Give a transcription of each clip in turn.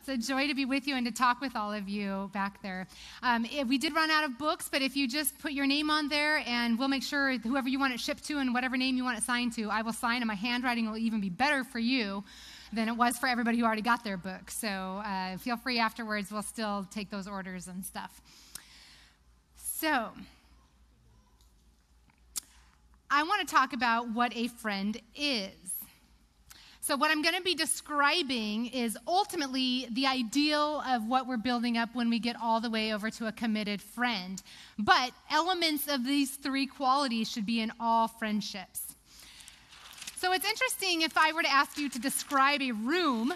It's a joy to be with you and to talk with all of you back there. We did run out of books, but if you just put your name on there, and we'll make sure whoever you want it shipped to and whatever name you want it signed to, I will sign, and my handwriting will even be better for you than it was for everybody who already got their book. So feel free afterwards. We'll still take those orders and stuff. So I want to talk about what a friend is. So what I'm going to be describing is ultimately the ideal of what we're building up when we get all the way over to a committed friend. But elements of these three qualities should be in all friendships. So it's interesting if I were to ask you to describe a room,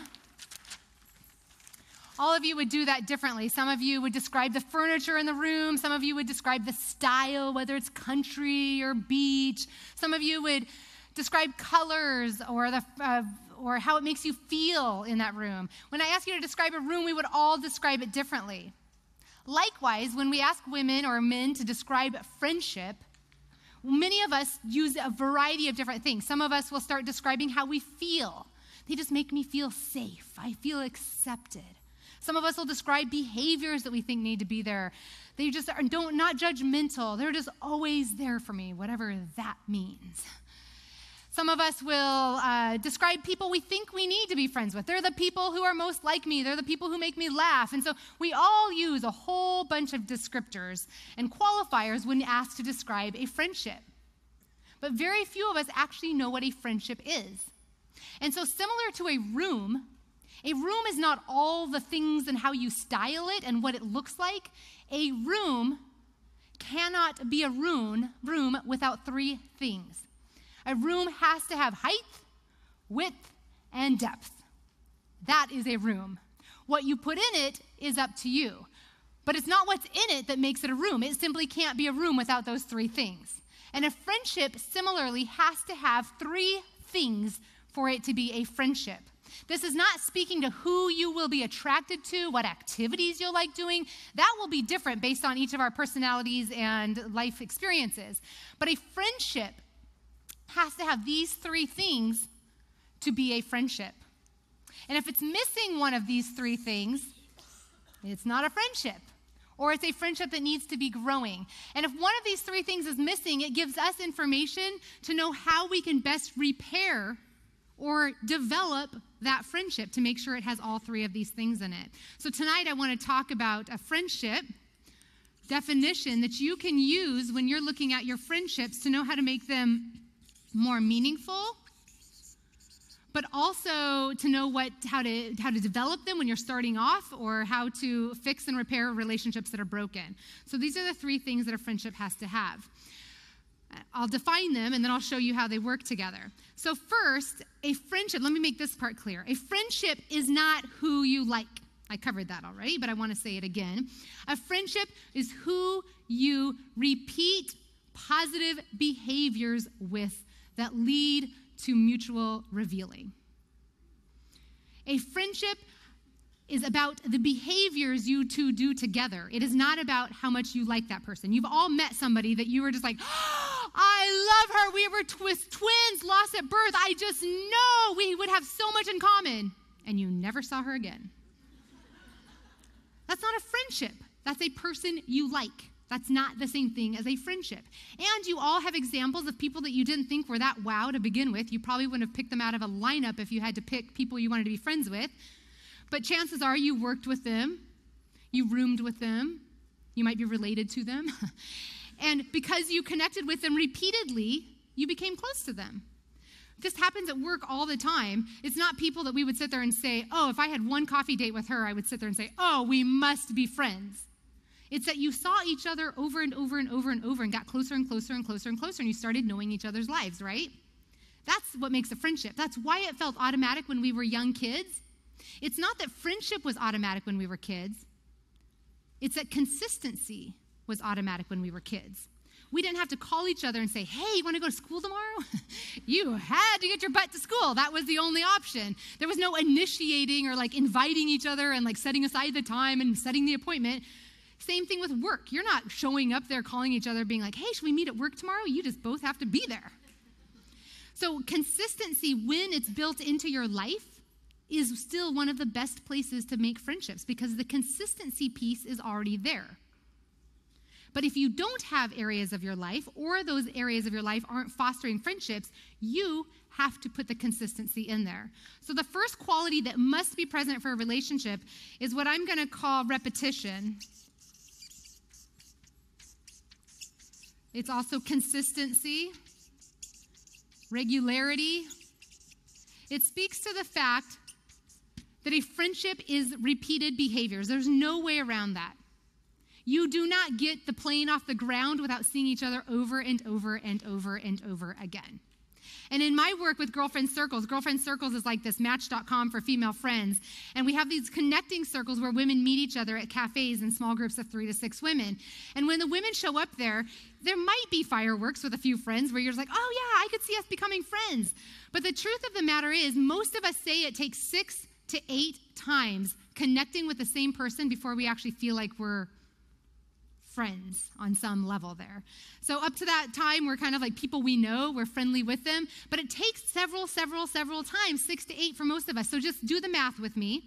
all of you would do that differently. Some of you would describe the furniture in the room. Some of you would describe the style, whether it's country or beach. Some of you would describe colors or how it makes you feel in that room. When I ask you to describe a room, we would all describe it differently. Likewise, when we ask women or men to describe friendship, many of us use a variety of different things. Some of us will start describing how we feel. They just make me feel safe. I feel accepted. Some of us will describe behaviors that we think need to be there. They just are not judgmental. They're just always there for me, whatever that means. Some of us will describe people we think we need to be friends with. They're the people who are most like me. They're the people who make me laugh. And so we all use a whole bunch of descriptors and qualifiers when asked to describe a friendship. But very few of us actually know what a friendship is. And so similar to a room is not all the things and how you style it and what it looks like. A room cannot be a room without three things. A room has to have height, width, and depth. That is a room. What you put in it is up to you. But it's not what's in it that makes it a room. It simply can't be a room without those three things. And a friendship, similarly, has to have three things for it to be a friendship. This is not speaking to who you will be attracted to, what activities you'll like doing. That will be different based on each of our personalities and life experiences. But a friendship has to have these three things to be a friendship. And if it's missing one of these three things, it's not a friendship, or it's a friendship that needs to be growing. And if one of these three things is missing, it gives us information to know how we can best repair or develop that friendship to make sure it has all three of these things in it. So tonight I want to talk about a friendship definition that you can use when you're looking at your friendships to know how to make them more meaningful, but also to know how to develop them when you're starting off, or how to fix and repair relationships that are broken. So these are the three things that a friendship has to have. I'll define them, and then I'll show you how they work together. So first, a friendship, let me make this part clear. A friendship is not who you like. I covered that already, but I want to say it again. A friendship is who you repeat positive behaviors with that lead to mutual revealing. A friendship is about the behaviors you two do together. It is not about how much you like that person. You've all met somebody that you were just like, oh, I love her. We were twins, lost at birth. I just know we would have so much in common. And you never saw her again. That's not a friendship. That's a person you like. That's not the same thing as a friendship. And you all have examples of people that you didn't think were that wow to begin with. You probably wouldn't have picked them out of a lineup if you had to pick people you wanted to be friends with. But chances are you worked with them, you roomed with them, you might be related to them. And because you connected with them repeatedly, you became close to them. This happens at work all the time. It's not people that we would sit there and say, oh, if I had one coffee date with her, I would sit there and say, oh, we must be friends. It's that you saw each other over and over and over and over and got closer and closer and closer and closer, and you started knowing each other's lives, right? That's what makes a friendship. That's why it felt automatic when we were young kids. It's not that friendship was automatic when we were kids. It's that consistency was automatic when we were kids. We didn't have to call each other and say, hey, you want to go to school tomorrow? You had to get your butt to school. That was the only option. There was no initiating or like inviting each other and like setting aside the time and setting the appointment. Same thing with work. You're not showing up there calling each other being like, hey, should we meet at work tomorrow? You just both have to be there. So consistency, when it's built into your life, is still one of the best places to make friendships because the consistency piece is already there. But if you don't have areas of your life, or those areas of your life aren't fostering friendships, you have to put the consistency in there. So the first quality that must be present for a relationship is what I'm going to call repetition. It's also consistency, regularity. It speaks to the fact that a friendship is repeated behaviors. There's no way around that. You do not get the plane off the ground without seeing each other over and over and over and over again. And in my work with Girlfriend Circles is like this Match.com for female friends. And we have these connecting circles where women meet each other at cafes in small groups of 3 to 6 women. And when the women show up there might be fireworks with a few friends where you're just like, oh yeah, I could see us becoming friends. But the truth of the matter is, most of us say it takes 6 to 8 times connecting with the same person before we actually feel like we're friends on some level there. So up to that time, we're kind of like people we know, we're friendly with them, but it takes several times, 6 to 8 for most of us. So just do the math with me.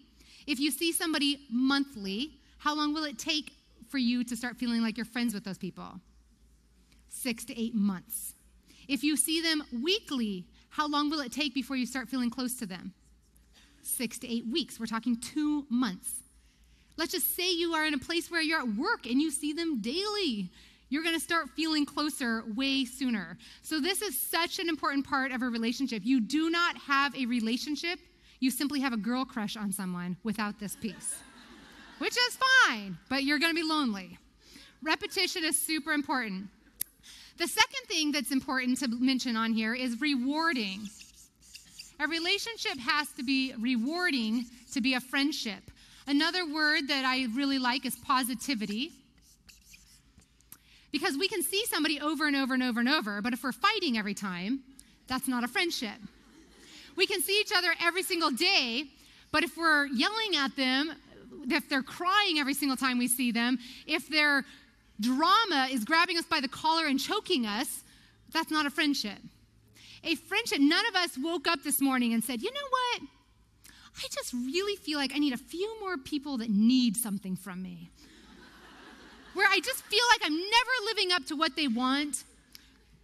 If you see somebody monthly, how long will it take for you to start feeling like you're friends with those people? 6 to 8 months. If you see them weekly, how long will it take before you start feeling close to them? 6 to 8 weeks. We're talking 2 months. Let's just say you are in a place where you're at work and you see them daily. You're going to start feeling closer way sooner. So this is such an important part of a relationship. You do not have a relationship. You simply have a girl crush on someone without this piece, which is fine, but you're going to be lonely. Repetition is super important. The second thing that's important to mention on here is rewarding. A relationship has to be rewarding to be a friendship. Another word that I really like is positivity. Because we can see somebody over and over and over and over, but if we're fighting every time, that's not a friendship. We can see each other every single day, but if we're yelling at them, if they're crying every single time we see them, if their drama is grabbing us by the collar and choking us, that's not a friendship. A friendship, none of us woke up this morning and said, you know what? I just really feel like I need a few more people that need something from me. Where I just feel like I'm never living up to what they want.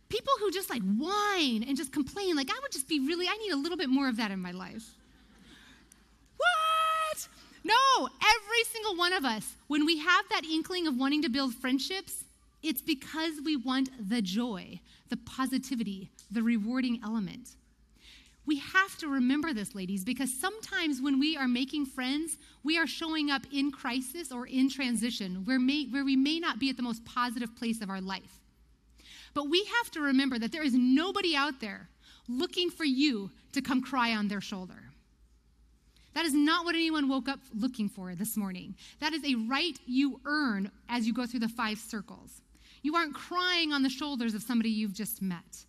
People who just like whine and just complain, like I need a little bit more of that in my life. What? No, every single one of us, when we have that inkling of wanting to build friendships, it's because we want the joy, the positivity, the rewarding element. We have to remember this, ladies, because sometimes when we are making friends, we are showing up in crisis or in transition where we may not be at the most positive place of our life. But we have to remember that there is nobody out there looking for you to come cry on their shoulder. That is not what anyone woke up looking for this morning. That is a right you earn as you go through the 5 circles. You aren't crying on the shoulders of somebody you've just met.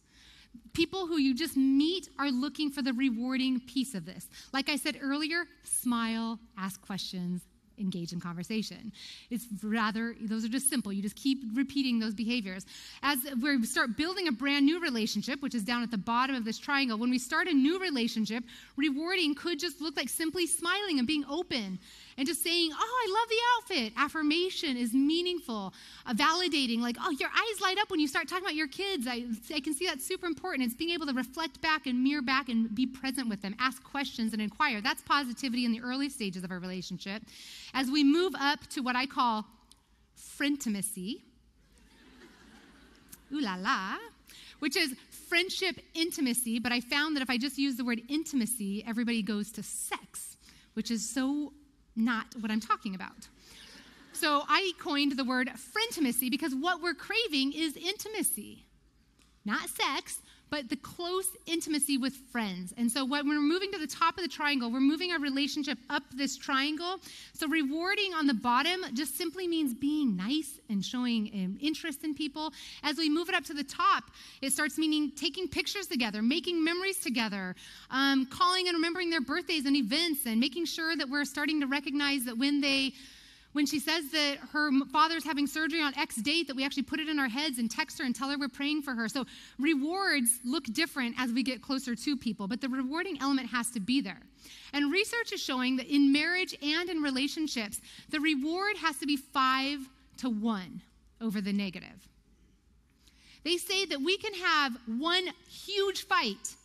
People who you just meet are looking for the rewarding piece of this. Like I said earlier, smile, ask questions, engage in conversation. Those are just simple. You just keep repeating those behaviors. As we start building a brand new relationship, which is down at the bottom of this triangle, when we start a new relationship, rewarding could just look like simply smiling and being open and just saying, oh, I love the outfit. Affirmation is meaningful. Validating, like, oh, your eyes light up when you start talking about your kids. I can see that's super important. It's being able to reflect back and mirror back and be present with them, ask questions and inquire. That's positivity in the early stages of a relationship. As we move up to what I call frientimacy, ooh la la, which is friendship intimacy, but I found that if I just use the word intimacy, everybody goes to sex, which is so not what I'm talking about. So I coined the word frientimacy because what we're craving is intimacy. Not sex, but the close intimacy with friends. And so when we're moving to the top of the triangle, we're moving our relationship up this triangle. So rewarding on the bottom just simply means being nice and showing interest in people. As we move it up to the top, it starts meaning taking pictures together, making memories together, calling and remembering their birthdays and events, and making sure that we're starting to recognize that when they When she says that her father's having surgery on X date, that we actually put it in our heads and text her and tell her we're praying for her. So rewards look different as we get closer to people, but the rewarding element has to be there. And research is showing that in marriage and in relationships, the reward has to be 5-1 over the negative. They say that we can have one huge fight,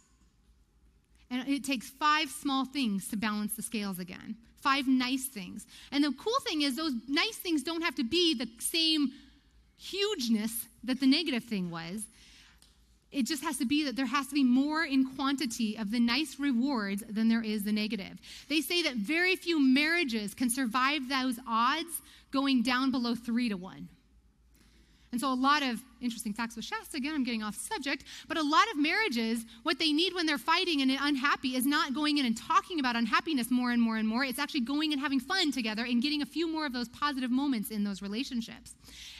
and it takes 5 small things to balance the scales again. 5 nice things. And the cool thing is those nice things don't have to be the same hugeness that the negative thing was. It just has to be that there has to be more in quantity of the nice rewards than there is the negative. They say that very few marriages can survive those odds going down below 3-1. And so a lot of interesting facts with Shasta, again, I'm getting off subject, but a lot of marriages, what they need when they're fighting and unhappy is not going in and talking about unhappiness more and more and more. It's actually going and having fun together and getting a few more of those positive moments in those relationships.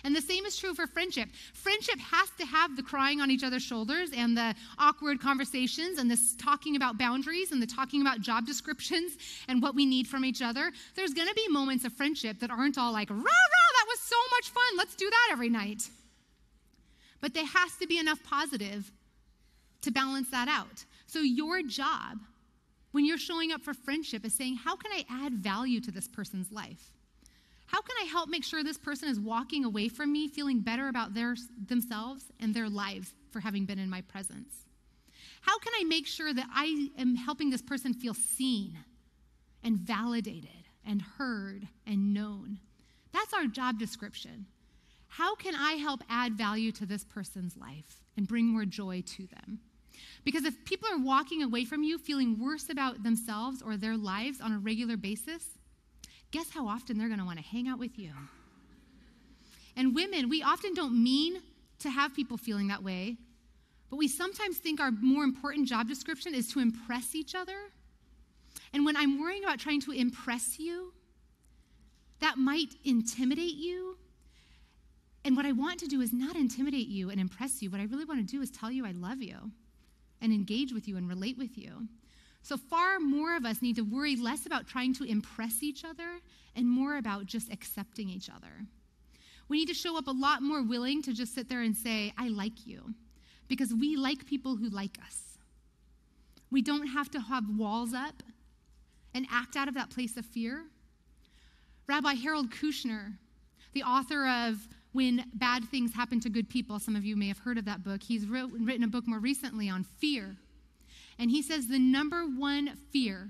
And the same is true for friendship. Friendship has to have the crying on each other's shoulders and the awkward conversations and this talking about boundaries and the talking about job descriptions and what we need from each other. There's going to be moments of friendship that aren't all like, rah, rah, that was so much fun. Let's do that every night. But there has to be enough positive to balance that out. So your job, when you're showing up for friendship, is saying, how can I add value to this person's life? How can I help make sure this person is walking away from me feeling better about themselves and their lives for having been in my presence? How can I make sure that I am helping this person feel seen and validated and heard and known? That's our job description. How can I help add value to this person's life and bring more joy to them? Because if people are walking away from you feeling worse about themselves or their lives on a regular basis, guess how often they're going to want to hang out with you? And women, we often don't mean to have people feeling that way, but we sometimes think our more important job description is to impress each other. And when I'm worrying about trying to impress you, that might intimidate you. And what I want to do is not intimidate you and impress you. What I really want to do is tell you I love you and engage with you and relate with you. So far more of us need to worry less about trying to impress each other and more about just accepting each other. We need to show up a lot more willing to just sit there and say, I like you, because we like people who like us. We don't have to have walls up and act out of that place of fear. Rabbi Kushner, the author of When Bad Things Happen to Good People, some of you may have heard of that book. He's written a book more recently on fear. And he says the number one fear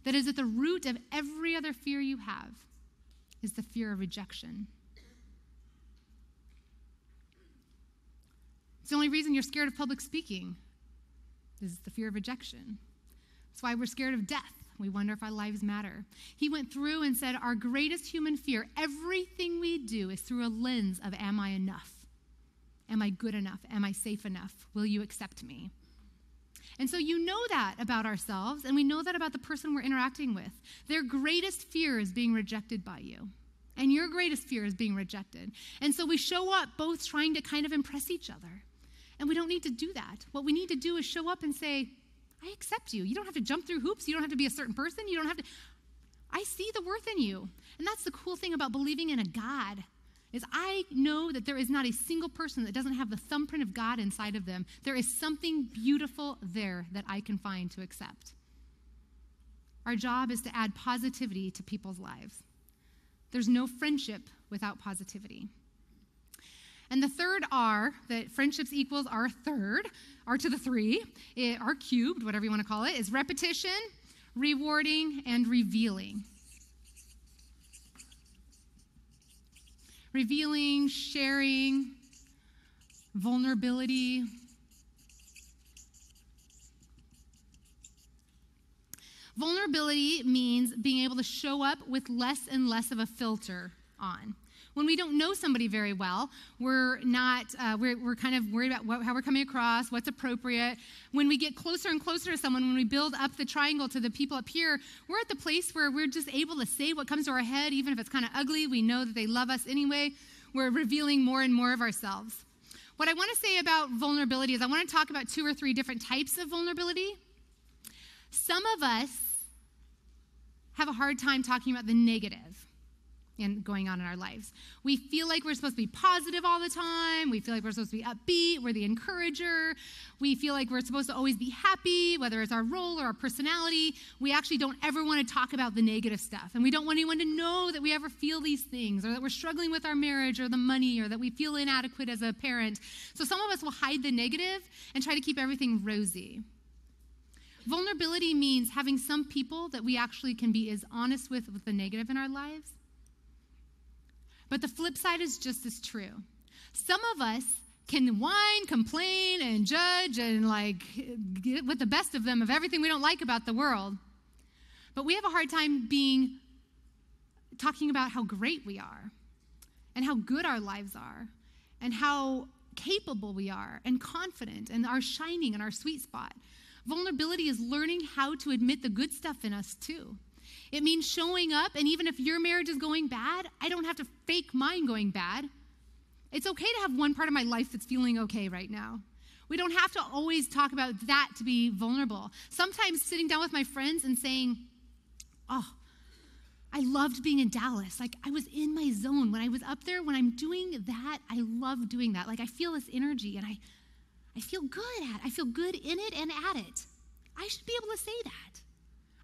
that is at the root of every other fear you have is the fear of rejection. It's the only reason you're scared of public speaking is the fear of rejection. That's why we're scared of death. We wonder if our lives matter. He went through and said our greatest human fear, everything we do is through a lens of, am I enough? Am I good enough? Am I safe enough? Will you accept me? And so you know that about ourselves, and we know that about the person we're interacting with. Their greatest fear is being rejected by you. And your greatest fear is being rejected. And so we show up both trying to kind of impress each other. And we don't need to do that. What we need to do is show up and say, I accept you. You don't have to jump through hoops. You don't have to be a certain person. You don't have to. I see the worth in you. And that's the cool thing about believing in a God, is I know that there is not a single person that doesn't have the thumbprint of God inside of them. There is something beautiful there that I can find to accept. Our job is to add positivity to people's lives. There's no friendship without positivity. And the third R, that friendships equals R third, R to the 3, R cubed, whatever you want to call it, is repetition, rewarding, and revealing. Revealing, sharing, vulnerability. Vulnerability means being able to show up with less and less of a filter on. When we don't know somebody very well, we're kind of worried about how we're coming across, what's appropriate. When we get closer and closer to someone, when we build up the triangle to the people up here, we're at the place where we're just able to say what comes to our head, even if it's kind of ugly. We know that they love us anyway. We're revealing more and more of ourselves. What I want to say about vulnerability is I want to talk about 2 or 3 different types of vulnerability. Some of us have a hard time talking about the negative going on in our lives. We feel like we're supposed to be positive all the time. We feel like we're supposed to be upbeat. We're the encourager. We feel like we're supposed to always be happy, whether it's our role or our personality. We actually don't ever want to talk about the negative stuff. And we don't want anyone to know that we ever feel these things, or that we're struggling with our marriage or the money, or that we feel inadequate as a parent. So some of us will hide the negative and try to keep everything rosy. Vulnerability means having some people that we actually can be as honest with the negative in our lives. But the flip side is just as true. Some of us can whine, complain, and judge and get with the best of them of everything we don't like about the world. But we have a hard time talking about how great we are and how good our lives are and how capable we are and confident and our shining and our sweet spot. Vulnerability is learning how to admit the good stuff in us too. It means showing up, and even if your marriage is going bad, I don't have to fake mine going bad. It's okay to have one part of my life that's feeling okay right now. We don't have to always talk about that to be vulnerable. Sometimes sitting down with my friends and saying, oh, I loved being in Dallas. I was in my zone. When I was up there, when I'm doing that, I love doing that. I feel this energy, and I feel good at it. I feel good in it and at it. I should be able to say that.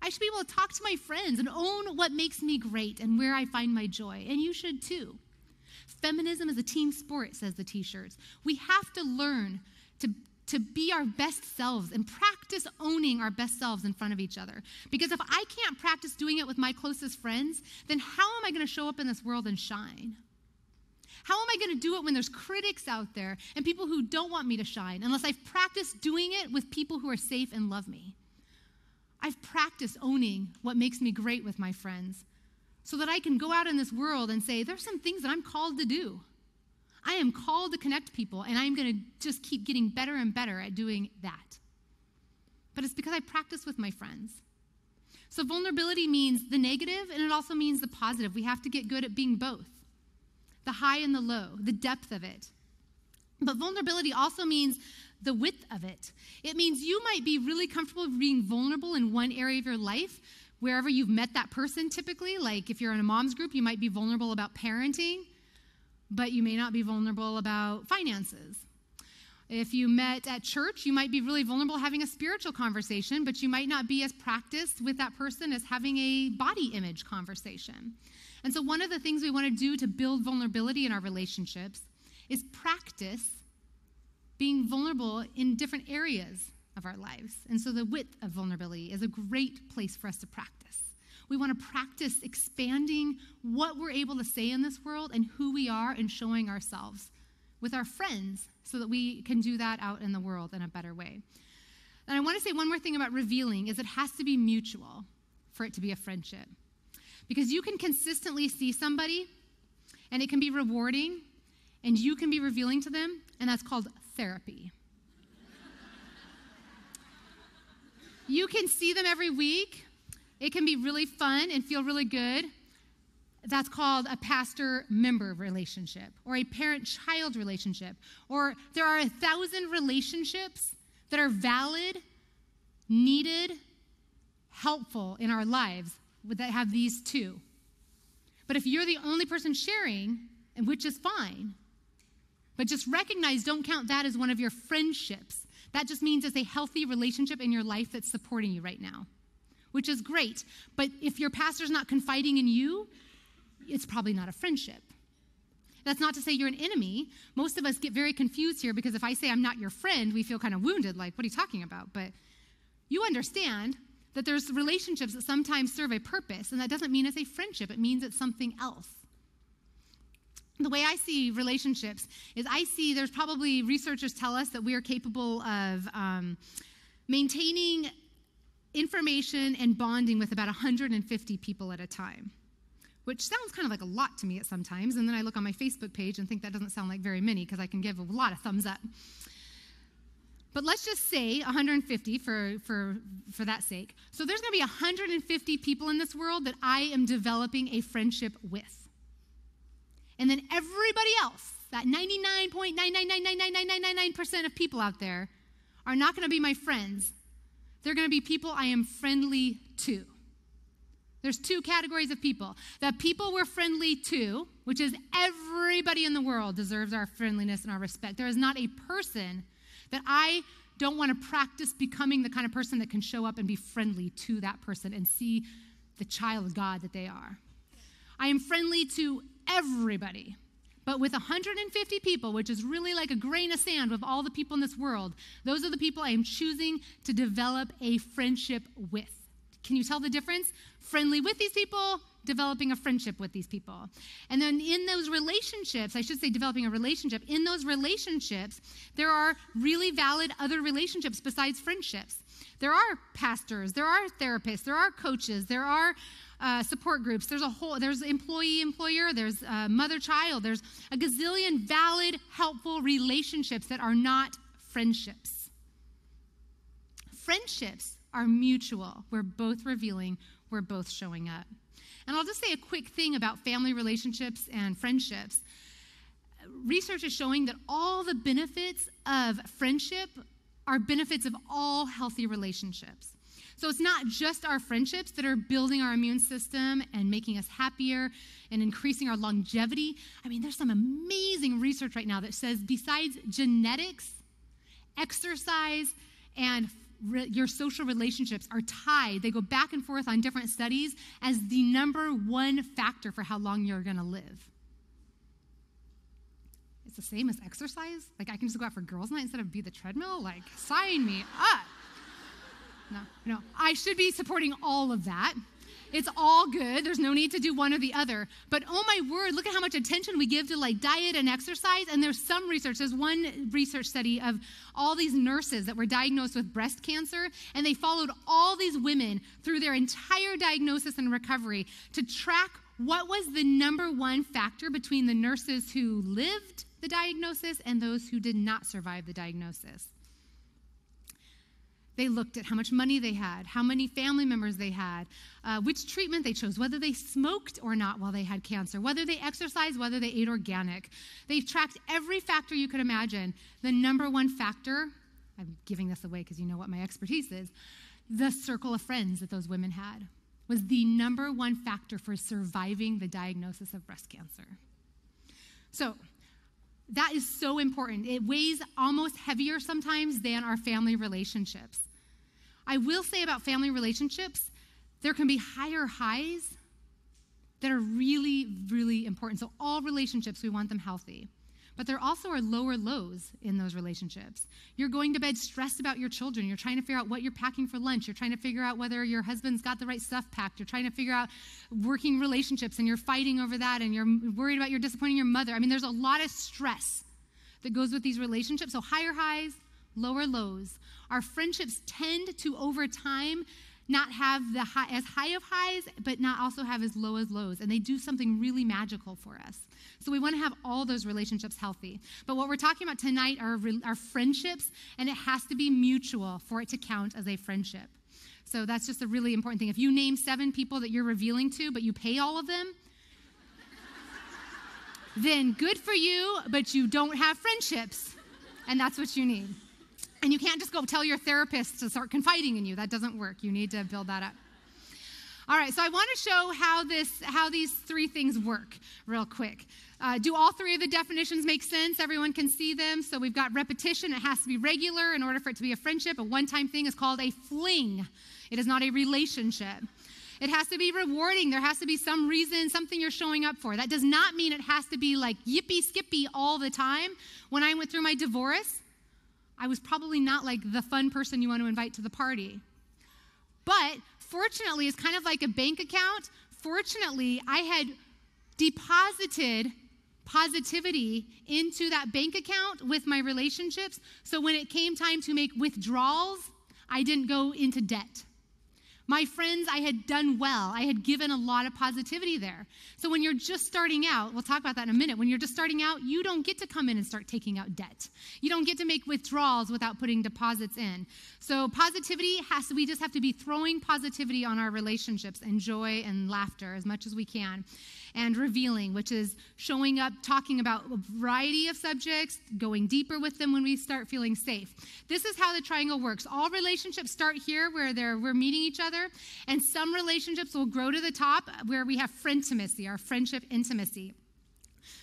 I should be able to talk to my friends and own what makes me great and where I find my joy. And you should too. Feminism is a team sport, says the t-shirts. We have to learn to be our best selves and practice owning our best selves in front of each other. Because if I can't practice doing it with my closest friends, then how am I going to show up in this world and shine? How am I going to do it when there's critics out there and people who don't want me to shine, unless I've practiced doing it with people who are safe and love me? I've practiced owning what makes me great with my friends so that I can go out in this world and say, there's some things that I'm called to do. I am called to connect people, and I'm going to just keep getting better and better at doing that. But it's because I practice with my friends. So vulnerability means the negative, and it also means the positive. We have to get good at being both. The high and the low, the depth of it. But vulnerability also means the width of it. It means you might be really comfortable being vulnerable in one area of your life, wherever you've met that person typically. Like if you're in a mom's group, you might be vulnerable about parenting, but you may not be vulnerable about finances. If you met at church, you might be really vulnerable having a spiritual conversation, but you might not be as practiced with that person as having a body image conversation. And so one of the things we want to do to build vulnerability in our relationships is practice being vulnerable in different areas of our lives. And so the width of vulnerability is a great place for us to practice. We want to practice expanding what we're able to say in this world and who we are and showing ourselves with our friends so that we can do that out in the world in a better way. And I want to say one more thing about revealing is it has to be mutual for it to be a friendship. Because you can consistently see somebody, and it can be rewarding, and you can be revealing to them, and that's called therapy. You can see them every week. It can be really fun and feel really good. That's called a pastor-member relationship or a parent-child relationship. Or there are 1,000 relationships that are valid, needed, helpful in our lives that have these two. But if you're the only person sharing, and which is fine, but just recognize, don't count that as one of your friendships. That just means it's a healthy relationship in your life that's supporting you right now, which is great. But if your pastor's not confiding in you, it's probably not a friendship. That's not to say you're an enemy. Most of us get very confused here because if I say I'm not your friend, we feel kind of wounded, like, what are you talking about? But you understand that there's relationships that sometimes serve a purpose, and that doesn't mean it's a friendship. It means it's something else. The way I see relationships is there's probably researchers tell us that we are capable of maintaining information and bonding with about 150 people at a time, which sounds kind of like a lot to me at sometimes. And then I look on my Facebook page and think that doesn't sound like very many because I can give a lot of thumbs up. But let's just say 150 for that sake. So there's going to be 150 people in this world that I am developing a friendship with. And then everybody else, that 99.9999999% of people out there are not going to be my friends. They're going to be people I am friendly to. There's two categories of people. The people we're friendly to, which is everybody in the world deserves our friendliness and our respect. There is not a person that I don't want to practice becoming the kind of person that can show up and be friendly to that person and see the child of God that they are. I am friendly to everybody. But with 150 people, which is really like a grain of sand with all the people in this world, those are the people I am choosing to develop a friendship with. Can you tell the difference? Friendly with these people, developing a friendship with these people. And then in those relationships, I should say developing a relationship, in those relationships, there are really valid other relationships besides friendships. There are pastors, there are therapists, there are coaches, there are support groups, there's employee-employer, there's mother-child, there's a gazillion valid, helpful relationships that are not friendships. Friendships are mutual. We're both revealing, we're both showing up. And I'll just say a quick thing about family relationships and friendships. Research is showing that all the benefits of friendship are benefits of all healthy relationships. So it's not just our friendships that are building our immune system and making us happier and increasing our longevity. I mean, there's some amazing research right now that says besides genetics, exercise, and your social relationships are tied. They go back and forth on different studies as the number one factor for how long you're going to live. It's the same as exercise. Like, I can just go out for girls' night instead of be the treadmill. Like, sign me up. No. I should be supporting all of that. It's all good. There's no need to do one or the other. But oh my word, look at how much attention we give to like diet and exercise. And there's some research. There's one research study of all these nurses that were diagnosed with breast cancer. And they followed all these women through their entire diagnosis and recovery to track what was the number one factor between the nurses who lived the diagnosis and those who did not survive the diagnosis. They looked at how much money they had, how many family members they had, which treatment they chose, whether they smoked or not while they had cancer, whether they exercised, whether they ate organic. They tracked every factor you could imagine. The number one factor, I'm giving this away because you know what my expertise is, the circle of friends that those women had was the number one factor for surviving the diagnosis of breast cancer. So that is so important. It weighs almost heavier sometimes than our family relationships. I will say about family relationships, there can be higher highs that are really, really important. So all relationships, we want them healthy. But there also are lower lows in those relationships. You're going to bed stressed about your children. You're trying to figure out what you're packing for lunch. You're trying to figure out whether your husband's got the right stuff packed. You're trying to figure out working relationships, and you're fighting over that, and you're worried about you're disappointing your mother. I mean, there's a lot of stress that goes with these relationships. So higher highs, lower lows. Our friendships tend to, over time, not have as high of highs, but not also have as low as lows. And they do something really magical for us. So we want to have all those relationships healthy. But what we're talking about tonight are friendships, and it has to be mutual for it to count as a friendship. So that's just a really important thing. If you name 7 people that you're revealing to, but you pay all of them, then good for you, but you don't have friendships. And that's what you need. And you can't just go tell your therapist to start confiding in you. That doesn't work. You need to build that up. All right, so I want to show how these 3 things work real quick. Do all 3 of the definitions make sense? Everyone can see them. So we've got repetition. It has to be regular in order for it to be a friendship. A one-time thing is called a fling. It is not a relationship. It has to be rewarding. There has to be some reason, something you're showing up for. That does not mean it has to be like yippee-skippy all the time. When I went through my divorce, I was probably not like the fun person you want to invite to the party. But fortunately, it's kind of like a bank account. Fortunately, I had deposited positivity into that bank account with my relationships. So when it came time to make withdrawals, I didn't go into debt. My friends, I had done well. I had given a lot of positivity there. So when you're just starting out, we'll talk about that in a minute. When you're just starting out, you don't get to come in and start taking out debt. You don't get to make withdrawals without putting deposits in. So positivity we just have to be throwing positivity on our relationships and joy and laughter as much as we can. And revealing, which is showing up, talking about a variety of subjects, going deeper with them when we start feeling safe. This is how the triangle works. All relationships start here where we're meeting each other. together. And some relationships will grow to the top where we have friendtimacy, our friendship intimacy.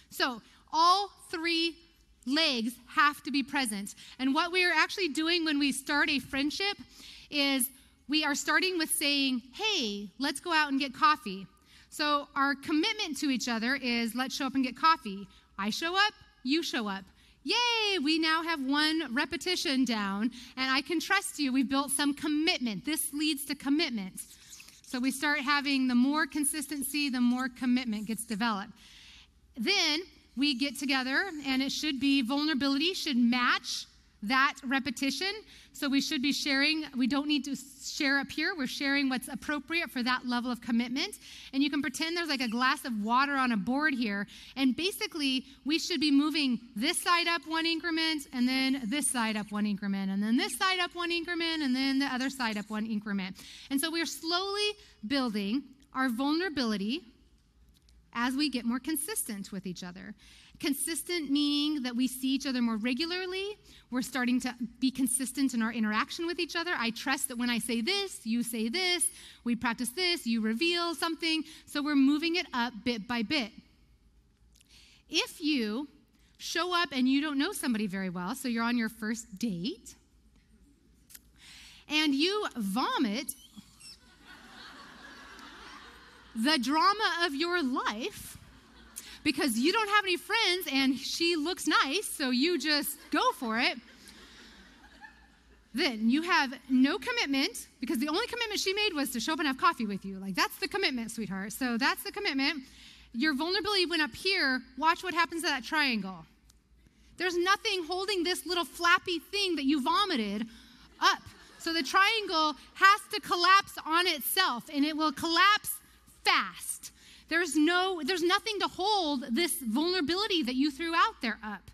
So all three legs have to be present. And what we are actually doing when we start a friendship is we are starting with saying, hey, let's go out and get coffee. So our commitment to each other is let's show up and get coffee. I show up, you show up. Yay, we now have one repetition down, and I can trust you. We've built some commitment. This leads to commitment. So we start having the more consistency, the more commitment gets developed. Then we get together, and it should be vulnerability should match that repetition. So we should be sharing. We don't need to share up here. We're sharing what's appropriate for that level of commitment. And you can pretend there's like a glass of water on a board here. And basically, we should be moving this side up one increment, and then this side up one increment, and then this side up one increment, and then the other side up one increment. And so we're slowly building our vulnerability as we get more consistent with each other. Consistent meaning that we see each other more regularly. We're starting to be consistent in our interaction with each other. I trust that when I say this, you say this. We practice this, you reveal something. So we're moving it up bit by bit. If you show up and you don't know somebody very well, so you're on your first date, and you vomit the drama of your life, because you don't have any friends and she looks nice, so you just go for it, then you have no commitment, because the only commitment she made was to show up and have coffee with you. Like, that's the commitment, sweetheart. So that's the commitment. Your vulnerability went up here. Watch what happens to that triangle. There's nothing holding this little flappy thing that you vomited up. So the triangle has to collapse on itself, and it will collapse fast. There's nothing to hold this vulnerability that you threw out there up.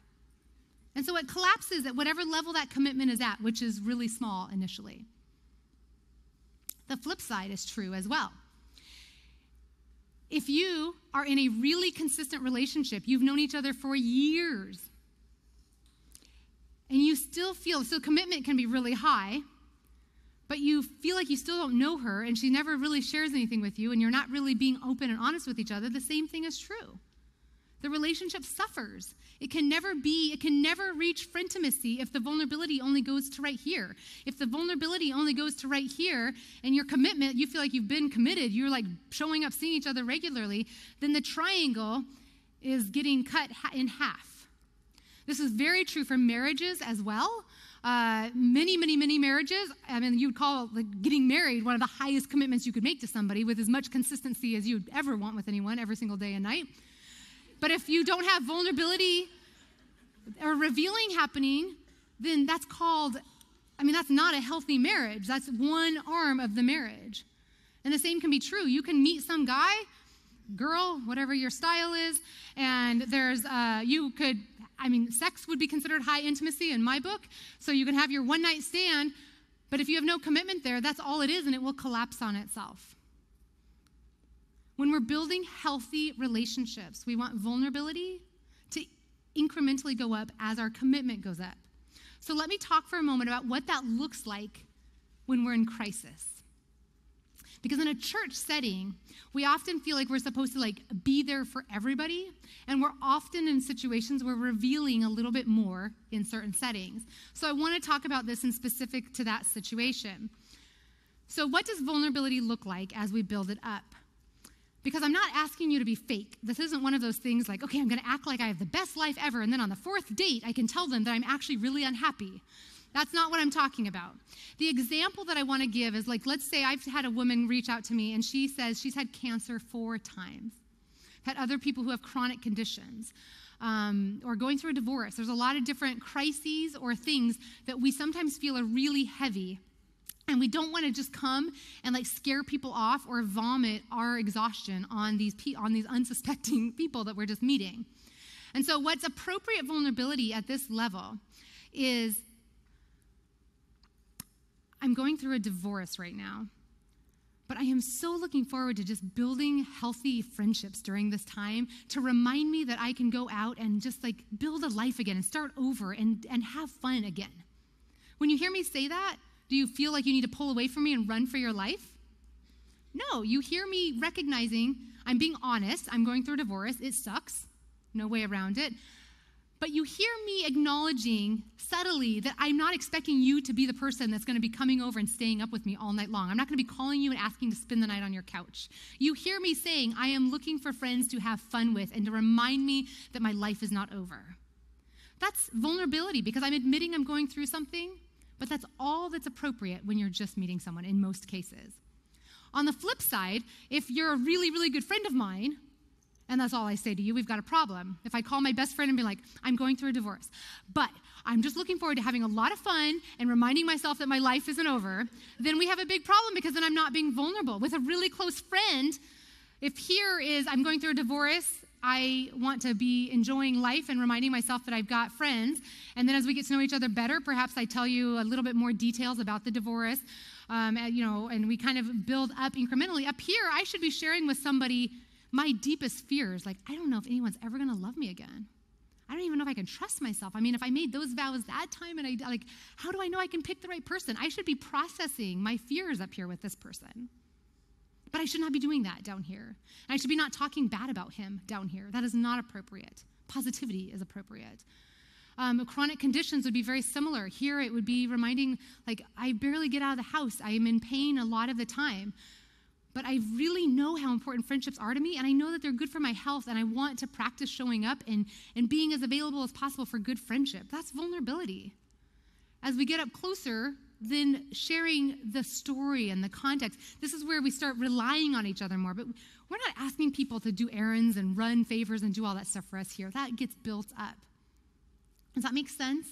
And so it collapses at whatever level that commitment is at, which is really small initially. The flip side is true as well. If you are in a really consistent relationship, you've known each other for years, and you still feel, so commitment can be really high, but you feel like you still don't know her, and she never really shares anything with you, and you're not really being open and honest with each other, the same thing is true. The relationship suffers. It can never reach friendimacy if the vulnerability only goes to right here. If the vulnerability only goes to right here, and your commitment, you feel like you've been committed, you're like showing up, seeing each other regularly, then the triangle is getting cut in half. This is very true for marriages as well. Many marriages, I mean, you would call like getting married one of the highest commitments you could make to somebody with as much consistency as you'd ever want with anyone every single day and night. But if you don't have vulnerability or revealing happening, then that's not a healthy marriage. That's one arm of the marriage. And the same can be true. You can meet some guy, girl, whatever your style is, and sex would be considered high intimacy in my book, so you can have your one-night stand, but if you have no commitment there, that's all it is, and it will collapse on itself. When we're building healthy relationships, we want vulnerability to incrementally go up as our commitment goes up. So let me talk for a moment about what that looks like when we're in crisis. Because in a church setting, we often feel like we're supposed to be there for everybody, and we're often in situations where we're revealing a little bit more in certain settings. So I want to talk about this in specific to that situation. So what does vulnerability look like as we build it up? Because I'm not asking you to be fake. This isn't one of those things like, okay, I'm going to act like I have the best life ever, and then on the fourth date, I can tell them that I'm actually really unhappy. That's not what I'm talking about. The example that I want to give is let's say I've had a woman reach out to me, and she says she's had cancer 4 times, had other people who have chronic conditions, or going through a divorce. There's a lot of different crises or things that we sometimes feel are really heavy. And we don't want to just come and scare people off or vomit our exhaustion on these unsuspecting people that we're just meeting. And so what's appropriate vulnerability at this level is, I'm going through a divorce right now, but I am so looking forward to just building healthy friendships during this time to remind me that I can go out and just build a life again and start over and have fun again. When you hear me say that, do you feel like you need to pull away from me and run for your life? No, you hear me recognizing I'm being honest. I'm going through a divorce. It sucks. No way around it. But you hear me acknowledging subtly that I'm not expecting you to be the person that's going to be coming over and staying up with me all night long. I'm not going to be calling you and asking to spend the night on your couch. You hear me saying I am looking for friends to have fun with and to remind me that my life is not over. That's vulnerability because I'm admitting I'm going through something, but that's all that's appropriate when you're just meeting someone in most cases. On the flip side, if you're a really, really good friend of mine, and that's all I say to you, we've got a problem. If I call my best friend and be like, I'm going through a divorce, but I'm just looking forward to having a lot of fun and reminding myself that my life isn't over, then we have a big problem because then I'm not being vulnerable. With a really close friend, if here is I'm going through a divorce, I want to be enjoying life and reminding myself that I've got friends. And then as we get to know each other better, perhaps I tell you a little bit more details about the divorce, and we kind of build up incrementally. Up here, I should be sharing with somebody my deepest fears. Like, I don't know if anyone's ever going to love me again. I don't even know if I can trust myself. I mean, if I made those vows that time and how do I know I can pick the right person? I should be processing my fears up here with this person. But I should not be doing that down here. And I should be not talking bad about him down here. That is not appropriate. Positivity is appropriate. Chronic conditions would be very similar. Here it would be reminding, like, I barely get out of the house. I am in pain a lot of the time. But I really know how important friendships are to me, and I know that they're good for my health, and I want to practice showing up and being as available as possible for good friendship. That's vulnerability. As we get up closer, then sharing the story and the context, this is where we start relying on each other more. But we're not asking people to do errands and run favors and do all that stuff for us here. That gets built up. Does that make sense?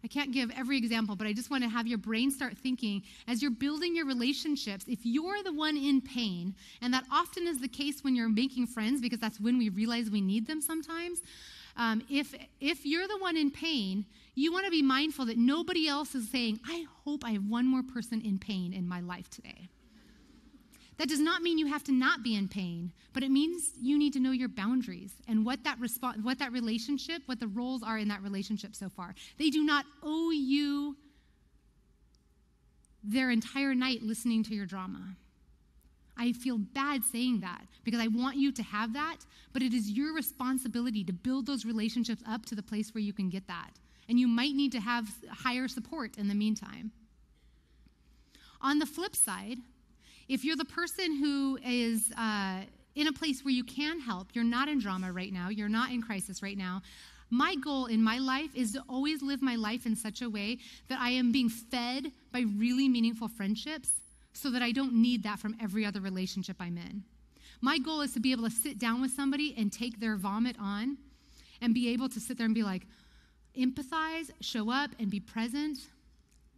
I can't give every example, but I just want to have your brain start thinking as you're building your relationships. If you're the one in pain, and that often is the case when you're making friends, because that's when we realize we need them sometimes. If you're the one in pain, you want to be mindful that nobody else is saying, I hope I have one more person in pain in my life today. That does not mean you have to not be in pain, but it means you need to know your boundaries and what that relationship, what the roles are in that relationship so far. They do not owe you their entire night listening to your drama. I feel bad saying that because I want you to have that, but it is your responsibility to build those relationships up to the place where you can get that. And you might need to have higher support in the meantime. On the flip side, if you're the person who is in a place where you can help, you're not in drama right now, you're not in crisis right now, my goal in my life is to always live my life in such a way that I am being fed by really meaningful friendships so that I don't need that from every other relationship I'm in. My goal is to be able to sit down with somebody and take their vomit on and be able to sit there and be like, empathize, show up, and be present.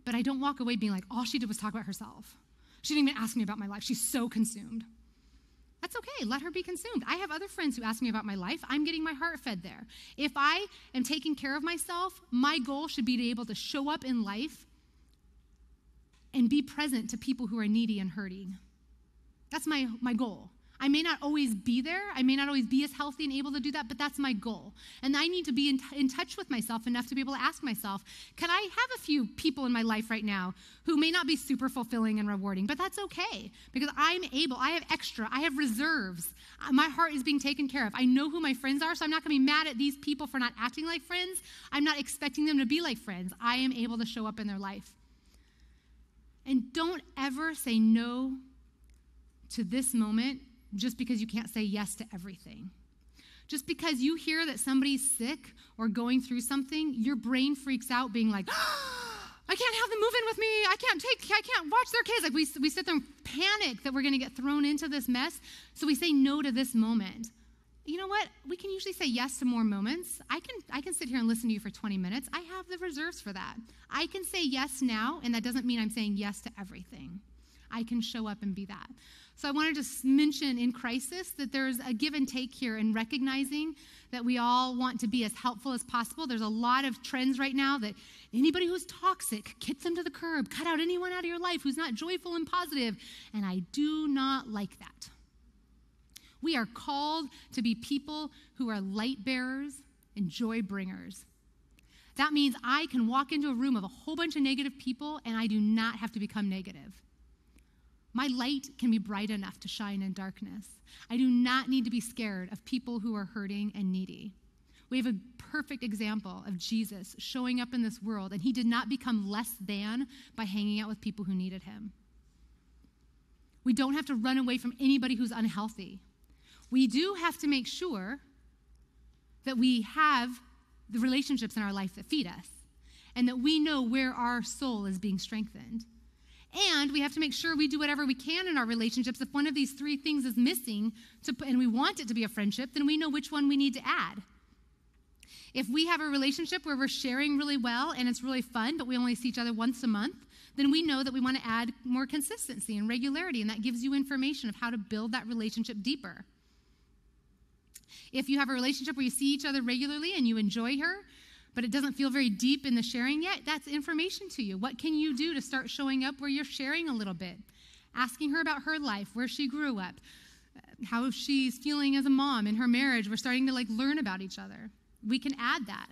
But I don't walk away being like, all she did was talk about herself. She didn't even ask me about my life. She's so consumed. That's okay. Let her be consumed. I have other friends who ask me about my life. I'm getting my heart fed there. If I am taking care of myself, my goal should be to be able to show up in life and be present to people who are needy and hurting. That's my goal. I may not always be there. I may not always be as healthy and able to do that, but that's my goal. And I need to be in touch with myself enough to be able to ask myself, can I have a few people in my life right now who may not be super fulfilling and rewarding, but that's okay because I'm able, I have extra, I have reserves. My heart is being taken care of. I know who my friends are, so I'm not going to be mad at these people for not acting like friends. I'm not expecting them to be like friends. I am able to show up in their life. And don't ever say no to this moment just because you can't say yes to everything. Just because you hear that somebody's sick or going through something, your brain freaks out being like, I can't have them move in with me. I can't watch their kids. Like we sit there and panic that we're going to get thrown into this mess. So we say no to this moment. You know what? We can usually say yes to more moments. I can sit here and listen to you for 20 minutes. I have the reserves for that. I can say yes now, and that doesn't mean I'm saying yes to everything. I can show up and be that. So I wanted to mention in crisis that there's a give and take here in recognizing that we all want to be as helpful as possible. There's a lot of trends right now that anybody who's toxic, kick them to the curb, cut out anyone out of your life who's not joyful and positive. And I do not like that. We are called to be people who are light bearers and joy bringers. That means I can walk into a room of a whole bunch of negative people and I do not have to become negative. My light can be bright enough to shine in darkness. I do not need to be scared of people who are hurting and needy. We have a perfect example of Jesus showing up in this world, and he did not become less than by hanging out with people who needed him. We don't have to run away from anybody who's unhealthy. We do have to make sure that we have the relationships in our life that feed us, and that we know where our soul is being strengthened. And we have to make sure we do whatever we can in our relationships. If one of these three things is missing, and we want it to be a friendship, then we know which one we need to add. If we have a relationship where we're sharing really well and it's really fun, but we only see each other once a month, then we know that we want to add more consistency and regularity, and that gives you information of how to build that relationship deeper. If you have a relationship where you see each other regularly and you enjoy her, but it doesn't feel very deep in the sharing yet, that's information to you. What can you do to start showing up where you're sharing a little bit? Asking her about her life, where she grew up, how she's feeling as a mom in her marriage. We're starting to learn about each other. We can add that.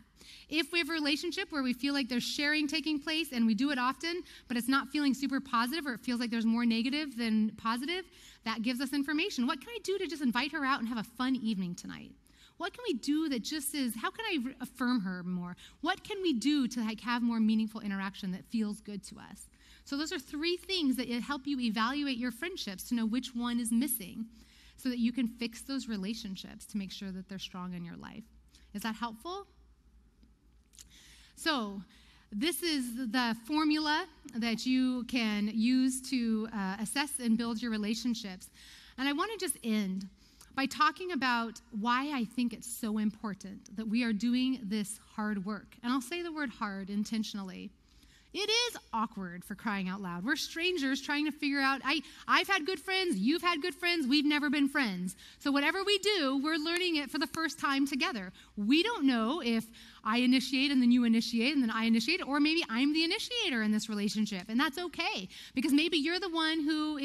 If we have a relationship where we feel like there's sharing taking place and we do it often, but it's not feeling super positive, or it feels like there's more negative than positive, that gives us information. What can I do to just invite her out and have a fun evening tonight? What can we do that just is, how can I affirm her more? What can we do to have more meaningful interaction that feels good to us? So those are three things that help you evaluate your friendships to know which one is missing so that you can fix those relationships to make sure that they're strong in your life. Is that helpful? So this is the formula that you can use to assess and build your relationships. And I want to just end by talking about why I think it's so important that we are doing this hard work. And I'll say the word hard intentionally. It is awkward, for crying out loud. We're strangers trying to figure out, I've had good friends, you've had good friends, we've never been friends. So whatever we do, we're learning it for the first time together. We don't know if I initiate and then you initiate and then I initiate, or maybe I'm the initiator in this relationship, and that's okay, because maybe you're the one who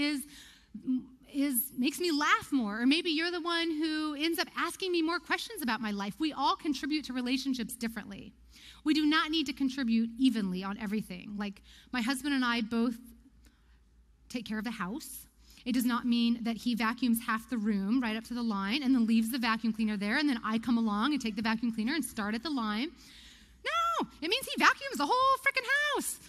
makes me laugh more, or maybe you're the one who ends up asking me more questions about my life. We all contribute to relationships differently. We do not need to contribute evenly on everything. Like, my husband and I both take care of the house. It does not mean that he vacuums half the room right up to the line and then leaves the vacuum cleaner there, and then I come along and take the vacuum cleaner and start at the line. No, it means he vacuums the whole freaking house.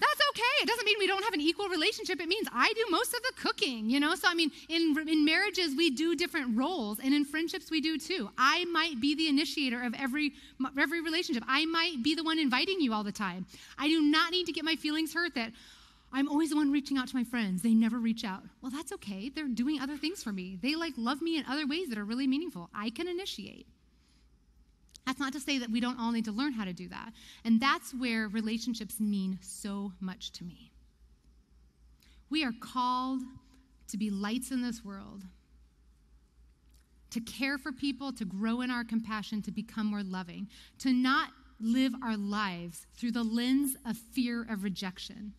That's okay. It doesn't mean we don't have an equal relationship. It means I do most of the cooking, So, in marriages, we do different roles, and in friendships, we do too. I might be the initiator of every relationship. I might be the one inviting you all the time. I do not need to get my feelings hurt that I'm always the one reaching out to my friends. They never reach out. Well, that's okay. They're doing other things for me. They love me in other ways that are really meaningful. I can initiate. That's not to say that we don't all need to learn how to do that. And that's where relationships mean so much to me. We are called to be lights in this world, to care for people, to grow in our compassion, to become more loving, to not live our lives through the lens of fear of rejection.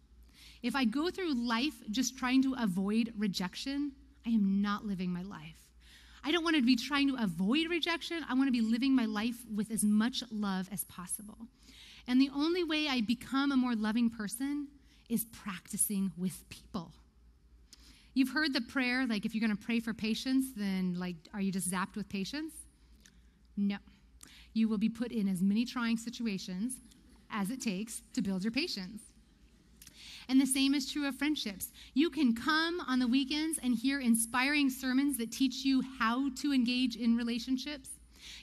If I go through life just trying to avoid rejection, I am not living my life. I don't want to be trying to avoid rejection. I want to be living my life with as much love as possible. And the only way I become a more loving person is practicing with people. You've heard the prayer, if you're going to pray for patience, then are you just zapped with patience? No. You will be put in as many trying situations as it takes to build your patience. And the same is true of friendships. You can come on the weekends and hear inspiring sermons that teach you how to engage in relationships.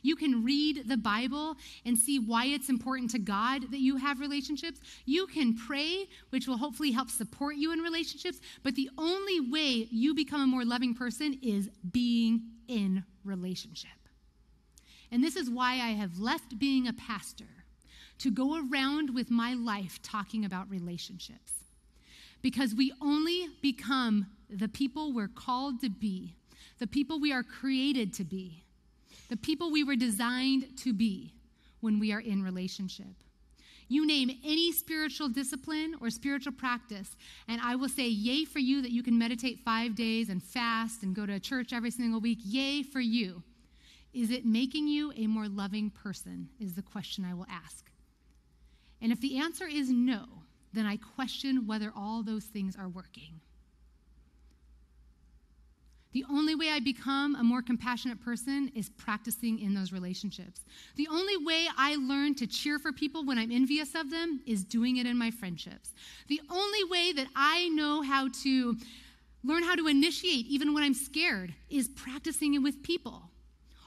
You can read the Bible and see why it's important to God that you have relationships. You can pray, which will hopefully help support you in relationships. But the only way you become a more loving person is being in relationship. And this is why I have left being a pastor to go around with my life talking about relationships. Because we only become the people we're called to be, the people we are created to be, the people we were designed to be when we are in relationship. You name any spiritual discipline or spiritual practice, and I will say, yay for you that you can meditate 5 days and fast and go to church every single week. Yay for you. Is it making you a more loving person, is the question I will ask. And if the answer is no, then I question whether all those things are working. The only way I become a more compassionate person is practicing in those relationships. The only way I learn to cheer for people when I'm envious of them is doing it in my friendships. The only way that I know how to learn how to initiate even when I'm scared is practicing it with people.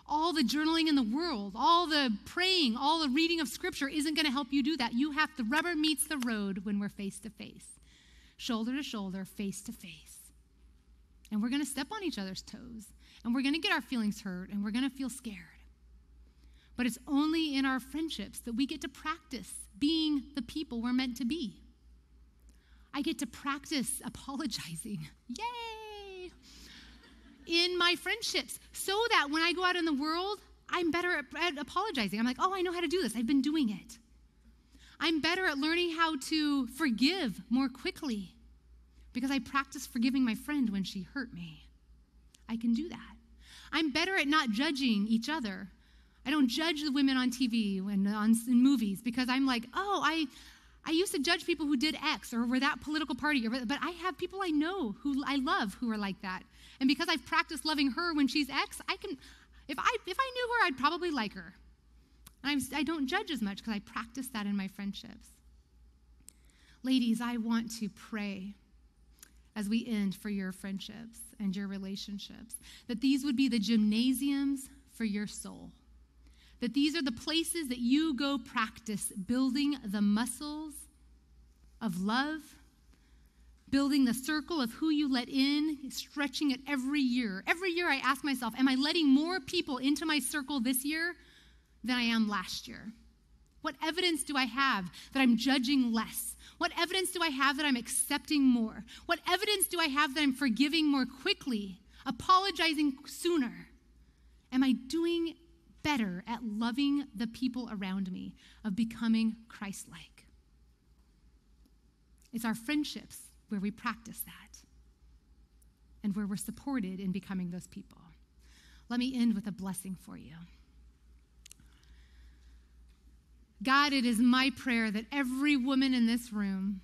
All the journaling in the world, all the praying, all the reading of scripture isn't going to help you do that. The rubber meets the road when we're face to face, shoulder to shoulder, face to face. And we're going to step on each other's toes, and we're going to get our feelings hurt, and we're going to feel scared. But it's only in our friendships that we get to practice being the people we're meant to be. I get to practice apologizing. Yay! In my friendships, so that when I go out in the world, I'm better at apologizing. I'm like, oh, I know how to do this. I've been doing it. I'm better at learning how to forgive more quickly because I practiced forgiving my friend when she hurt me. I can do that. I'm better at not judging each other. I don't judge the women on TV and in movies because I'm like, oh, I used to judge people who did X or were that political party, but I have people I know who I love who are like that. And because I've practiced loving her when she's X, I can, if I knew her, I'd probably like her. I don't judge as much because I practice that in my friendships. Ladies, I want to pray as we end for your friendships and your relationships, that these would be the gymnasiums for your soul. That these are the places that you go practice building the muscles of love, building the circle of who you let in, stretching it every year. Every year I ask myself, am I letting more people into my circle this year than I am last year? What evidence do I have that I'm judging less? What evidence do I have that I'm accepting more? What evidence do I have that I'm forgiving more quickly, apologizing sooner? Am I doing better at loving the people around me, of becoming Christ-like? It's our friendships where we practice that and where we're supported in becoming those people. Let me end with a blessing for you. God, it is my prayer that every woman in this room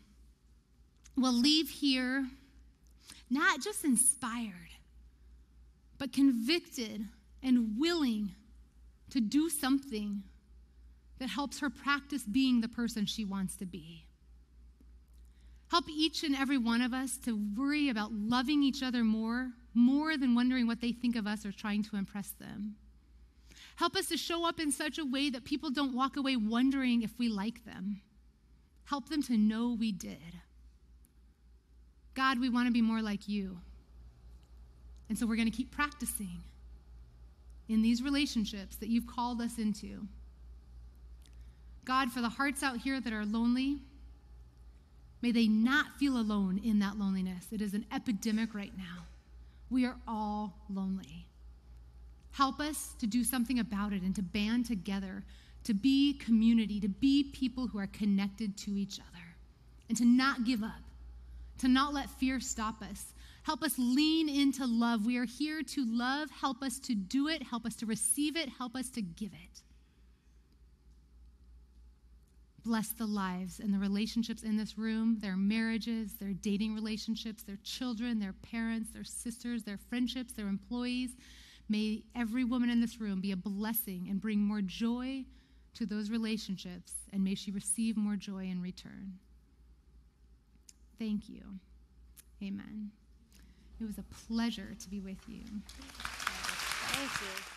will leave here not just inspired, but convicted and willing to do something that helps her practice being the person she wants to be. Help each and every one of us to worry about loving each other more than wondering what they think of us or trying to impress them. Help us to show up in such a way that people don't walk away wondering if we like them. Help them to know we did. God, we want to be more like you. And so we're going to keep practicing in these relationships that you've called us into. God, for the hearts out here that are lonely, may they not feel alone in that loneliness. It is an epidemic right now. We are all lonely. Help us to do something about it and to band together, to be community, to be people who are connected to each other, and to not give up, to not let fear stop us. Help us lean into love. We are here to love. Help us to do it. Help us to receive it. Help us to give it. Bless the lives and the relationships in this room, their marriages, their dating relationships, their children, their parents, their sisters, their friendships, their employees. May every woman in this room be a blessing and bring more joy to those relationships, and may she receive more joy in return. Thank you. Amen. It was a pleasure to be with you. Thank you.